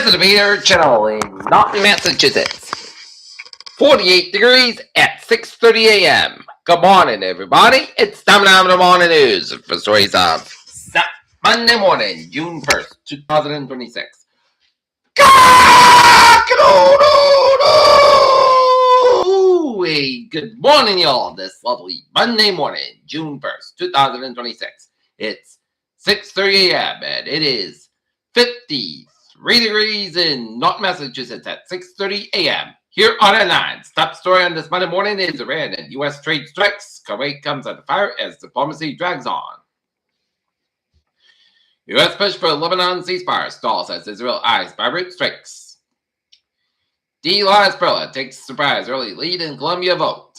This is the Peter Channel in Norton, Massachusetts. 48 degrees at 6:30 a.m. Good morning, everybody. It's time now for the morning news for stories of Monday morning, June 1st, 2026. Hey, good morning, y'all. This lovely Monday morning, June 1st, 2026. It's 6:30 a.m. and it is 53 degrees in Norton, Massachusetts at 6:30 a.m. Here on our lines. Top story on this Monday morning is Iran and U.S. trade strikes. Kuwait comes under fire as diplomacy drags on. U.S. push for Lebanon ceasefire stalls as Israel eyes vibrant strikes. Hezbollah takes surprise early lead in Colombia vote.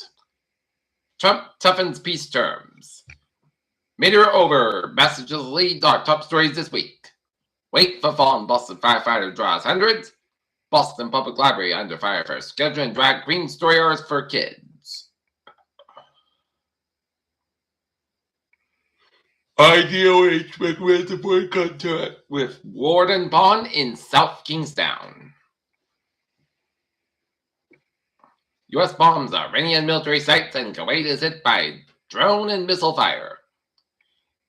Trump toughens peace terms. Meteor over Massachusetts lead our top stories this week. Wait for fallen Boston firefighter draws hundreds. Boston Public Library under fire for scheduling drag queen story hours for kids. IDOH recommends a boycott with Warden Pond in South Kingstown. U.S. bombs Iranian military sites and Kuwait is hit by drone and missile fire.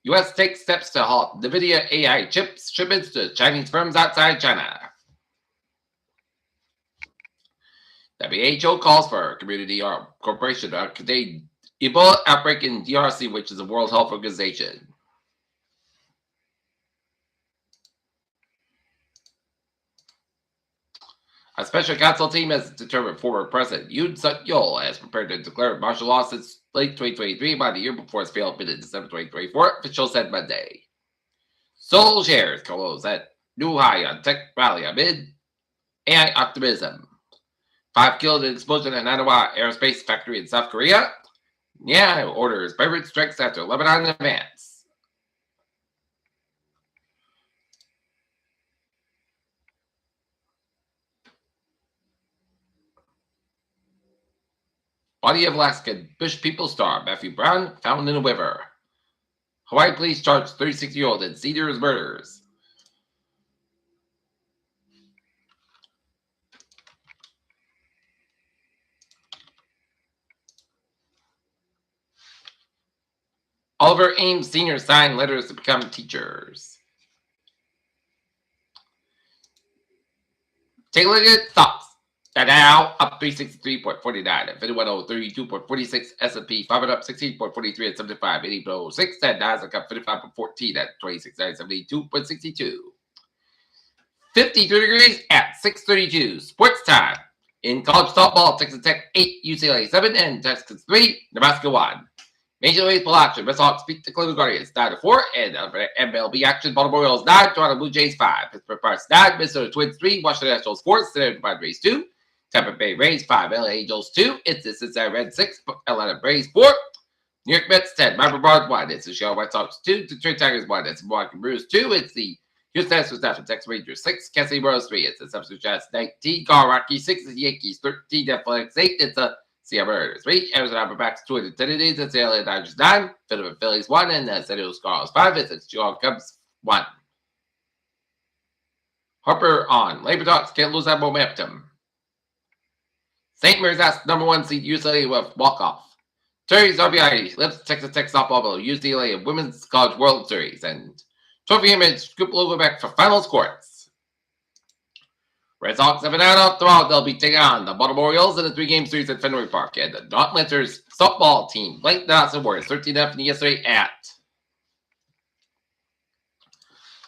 U.S. takes steps to halt NVIDIA AI chips shipments to Chinese firms outside China. WHO calls for community cooperation to contain Ebola outbreak in DRC, which is the World Health Organization. A special counsel team has determined former President Yoon Suk-yeol has prepared to declare martial law since late 2023, about a year before his failed bid in December 2024, officials said Monday. Seoul shares close at new high on tech rally amid AI optimism. 5 killed in explosion at Nanawa Aerospace Factory in South Korea. Yeah, orders pirate strikes after Lebanon advance. Body of Alaskan Bush People star Matthew Brown found in a river. Hawaii police charge 36-year-old in Cedars murders. Oliver Ames Sr. signed letters to become teachers. Take a look at stocks. Dow up 363.49 at 51.32.46. S&P 500 up 16.43 at 75. 80.06 at Nasdaq up 55.14 at 26.72.62. 53 degrees at 6:32. Sports time. In college softball, Texas Tech 8, UCLA 7, and Texas 3, Nebraska 1. Major League Baseball action. Red Sox beat the Cleveland Guardians 9-4, and MLB action. Baltimore Orioles 9, Toronto Blue Jays 5, Pittsburgh Pirates 9, Minnesota Twins 3, Washington Nationals 4, Cincinnati Padres 2, Tampa Bay Rays 5, LA Angels 2, it's the Cincinnati Reds 6, Atlanta Braves 4, New York Mets 10, Miami Marlins 1, it's the Chicago White Sox 2, Detroit Tigers 1, it's the Milwaukee Brewers 2, it's the Houston Astros 9, Texas Rangers 6, Kansas City Royals 3, it's the San Francisco Giants 19, Colorado Rockies 6, it's the Yankees 13, Netflix 8, it's the Seattle Mariners 3, Arizona Diamondbacks 2 in the 10 days, it's the LA Dodgers 9, Philadelphia Phillies 1, and the San Diego Cardinals 5, it's the Chicago Cubs 1. Harper on. Labor talks can't lose that momentum. St. Mary's asked number 1 seed UCLA with walk-off. Terry's RBI lifts Texas Tech softball will UCLA in Women's College World Series. And trophy image scoop logo back for finals courts. Red Sox have an out off tomorrow. They'll be taking on the Baltimore Orioles in a 3-game series at Fenway Park. And the Northlanders softball team blanked the Austin Warriors 13-0 yesterday at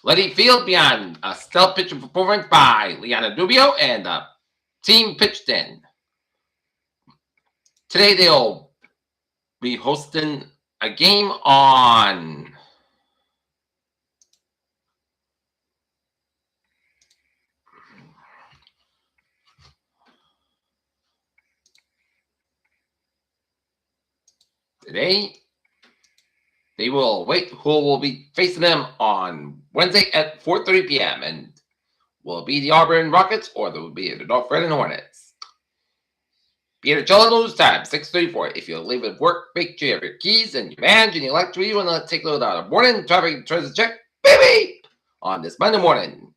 Letty Field beyond a stealth pitching performance by Liana Dubio, and the team pitched in. Today they'll be hosting a game on today. They will wait who will be facing them on Wednesday at 4:30 p.m. and will it be the Auburn Rockets or will it be the North Carolina Hornets? Peter Cholo's time, 6:34. If you leave at work, make sure you have your keys and your badge and your electric. You want to take a look out of morning traffic transit check, baby, on this Monday morning.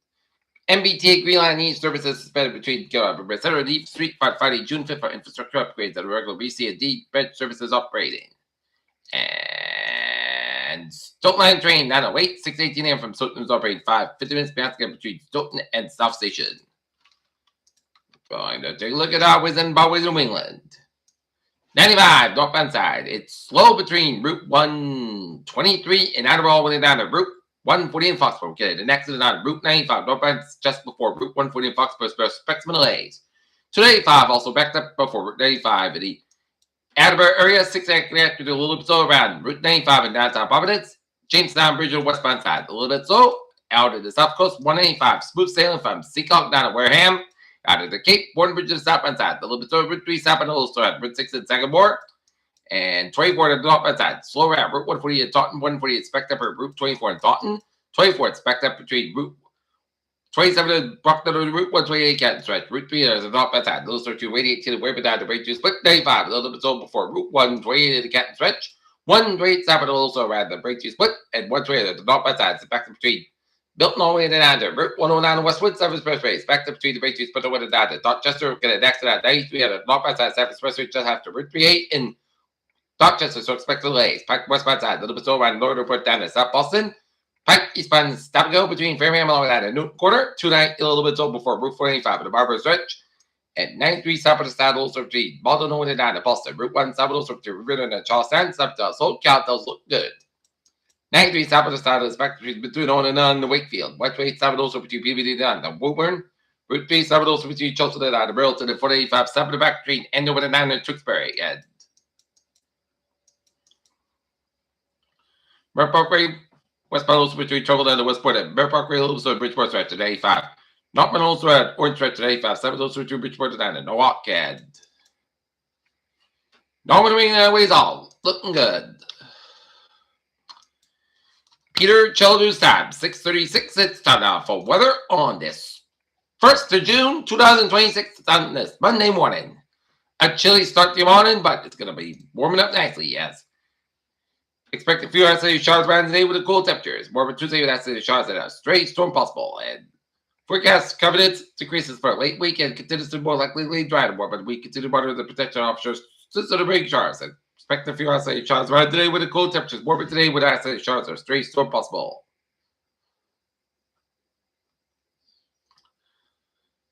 MBTA Green Line East services suspended between Center Leaf Street Friday, June 5th for infrastructure upgrades that are regular BC and D bridge services operating. And Stoughton Line train 908, 6:18 a.m. from Stoughton is operating 50 minutes past between Stoughton and South Station. Going to take a look at Always in New England. 95 northbound side. It's slow between Route 123 and Adderall when down to Route 140 in Foxborough. Okay, the next is on Route 95 northbound just before Route 140 in Foxborough. Spectrum delays. 285 also backed up before Route 95 in the Attleboro area. 6 after a little bit slow around Route 95 in downtown Providence. Jamestown Bridge on westbound side. A little bit slow out of the south coast. 185 smooth sailing from Seacock down to Wareham. Out of the Cape, Bourne Bridge to the southbound side. A little bit slow Route 3 southbound Holster at Route 6 in Sagamore. And 24 to the northbound side. Slower at Route 140 in Taunton. 140 expect up at Route 24 in Taunton. 24 expect up between Route 27 and Brockton to Route 128 Canton stretch. Route 3 is the northbound side. Little stretch to radiate to the way down to Breakthrough Split 95. A little bit slow before Route 128 in the Canton stretch. 128 southbound also around the Breakthrough Split. And 128 at the northbound side. It's back between Milton all the way and down to Route 109 Westwood, South Expressway. Back up between the Breakthrough Split over and down to Dorchester. Get next to that 93 at the northbound side. South Expressway just after Route 38 in Dorchester. So expect delays. Back westbound side. A little bit slow around Northern Port down to South Boston. Pike eastbound stop and go between Framingham and that at Newton Quarter. 29 a little bit slow before Route 485 at the Barber Stretch. And 93 south of the saddle so between Baldwin and down to Boston. Route 1 south of the between River and Charlestown. South to Soul Count those look good. 93 south of the saddle is back between on and on the Wakefield. West 8 south of the between PBD down to Woburn. Route 3 south of the between Chelsea and down to Burlington and 485 south of the back between Andover and down to Tewksbury. And Mer Parkway. Westbound also between Trouble down to Westport and Bear Park Rail, also Bridgeport stretch to 85. Northbound also at Orange stretch to 85. 7 also to Bridgeport to 9 and Norwalk and Norman Ring Airways all looking good. Peter Childers time 6:36. It's time now for weather on this 1st of June 2026 on this Monday morning. A chilly start to the morning, but it's going to be warming up nicely, yes. Expect a few isolated showers around today with the cool temperatures. More of a Tuesday with isolated showers and a straight storm possible. And forecast confidence decreases for a late weekend. Continues to more likely dry tomorrow, but we continue to monitor the protection officers since the rain showers. And expect a few isolated showers around today with the cool temperatures. More of today with isolated showers and a straight storm possible.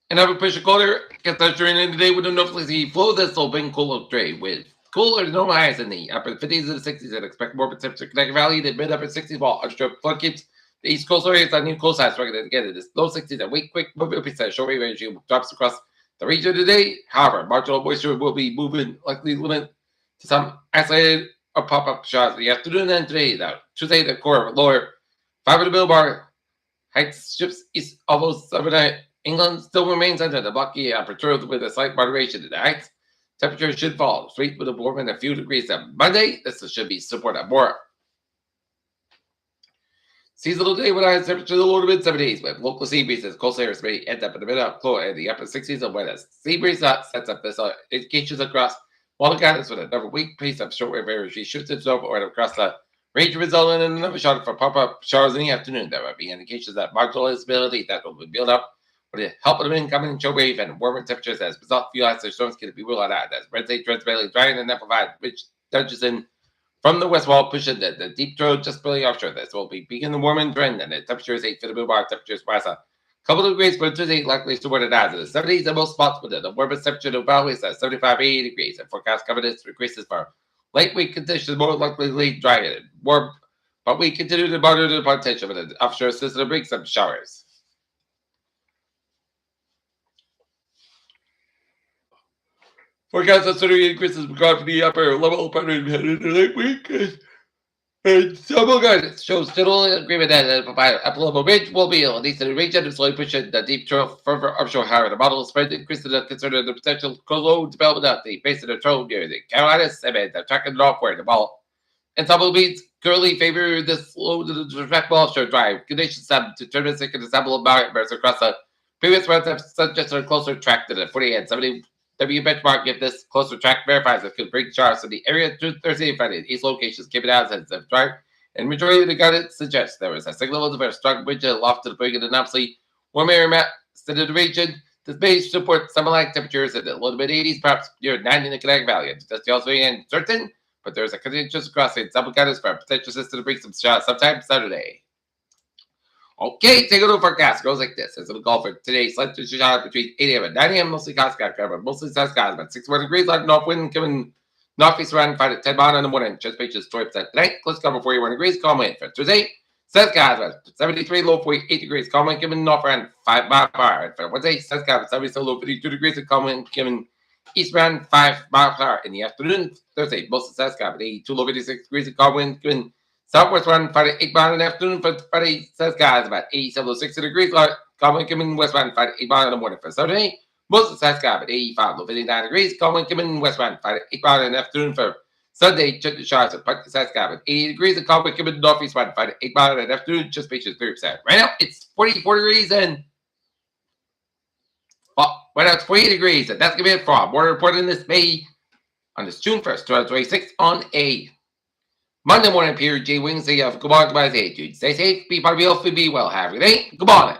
And have a push of colder. Get that during the day with a noticeably flow. This will bring cooler trade with cooler normal highs in the upper 50s and the 60s, and expect more temperature Connecticut Valley, the mid upper 60s, while upstroke floodgates. The east coast areas on new coast sides struggling to get it. It's low 60s and weak, quick movement percent. Short wave energy drops across the region today. However, marginal moisture will be moving likely limit to some isolated or pop-up showers in the afternoon and today. Now, Tuesday, the core lower 5 of the millbar heights shifts east almost southern England still remains under the blocky aperture with a slight moderation in the heights. Temperature should fall. Straight with a warm and a few degrees on Monday. This should be supported more. Seasonal day with high temperature low to mid 70s with local sea breezes. Coastal areas may end up in the middle of the upper 60s and when a sea breeze sets up this indications across Walter guidance with another weak pace of shortwave energy shoots itself or across the range resulting in another shot for pop-up showers in the afternoon. There will be indications that marginal instability that will be built up with the help of the incoming chill wave and warmer temperatures as result few isolated storms can be ruled out as Wednesday transparently drying and then provide rich touches in from the west wall pushing the deep throat just barely offshore. This will be beginning the warming trend and the temperatures 8 for the millbar temperatures rise a couple of degrees for Tuesday likely to where it is in the 70s in most spots with the warmest temperature of always at 75 80 degrees and forecast confidence increases for late week conditions more likely dry and warm, but we continue to monitor the potential of the offshore system to bring some showers. Forecast considering increases regard for the upper level pattern headed into late week. And double guidance shows general agreement that provide upper level range will be at least in the region of slowly pushing the deep trough further offshore higher. The model spread increases the concern of the potential low development of the base of the trough near the Carolinas and the tracking northward. The ball and some of the beats currently favor this low to the direct offshore drive. Conditions have determined second ensemble of mountains across the previous months have suggested a closer track to the 40 and 70. W benchmark if this closer track verifies it could bring showers in the area through Thursday and Friday. East locations keep it out as a drive, and majority of the guidance suggests there was a signal of a strong wind aloft to the bring and obviously Warm area map, instead of the region. This base supports summer-like temperatures at the low to mid-80s, perhaps near 90 in the Connecticut Valley. That's also uncertain, but there's a continuous crossing double guidance for a potential system to bring some shots sometime Saturday. Okay, take a look forecast. It goes like this. As a call for today, slight shot between 8 a.m. and 9 a.m. Mostly clouds, cover, mostly sun skies, about 61 degrees. Light north wind coming northeast around 5 to 10 miles in the morning. Just beaches 20% tonight. Close cover 41 degrees. Calm wind for Thursday. Sun skies about 73, low 48 degrees. Calm wind coming north around 5 miles per hour. For Wednesday, sun skies about 70, low 52 degrees. And calm wind coming east around 5 miles per hour in the afternoon. Thursday, mostly sun skies about 82, low 56 degrees. And calm wind coming southwest around Friday, 8 miles in the afternoon. For Friday, sun skies about 87, low 60 degrees. Calm wind coming westbound Friday, 8 miles in the morning. For Saturday, most of the sun skies about 85, low 59 degrees. Calm wind coming westbound Friday, 8 miles in the afternoon. For Sunday, check the shots at Park Sky about 80 degrees. And calm wind coming northeast around Friday, 8 miles in the afternoon. Just beaches 30%. Right now, it's 44 degrees and right now it's 48 degrees. And that's going to be it for more reporting this May on this June 1st, 2026 on a Monday morning period. J Wings, say you have a good morning, goodbye, say, dude. Stay safe, be part of the be well, have a good day. Good morning.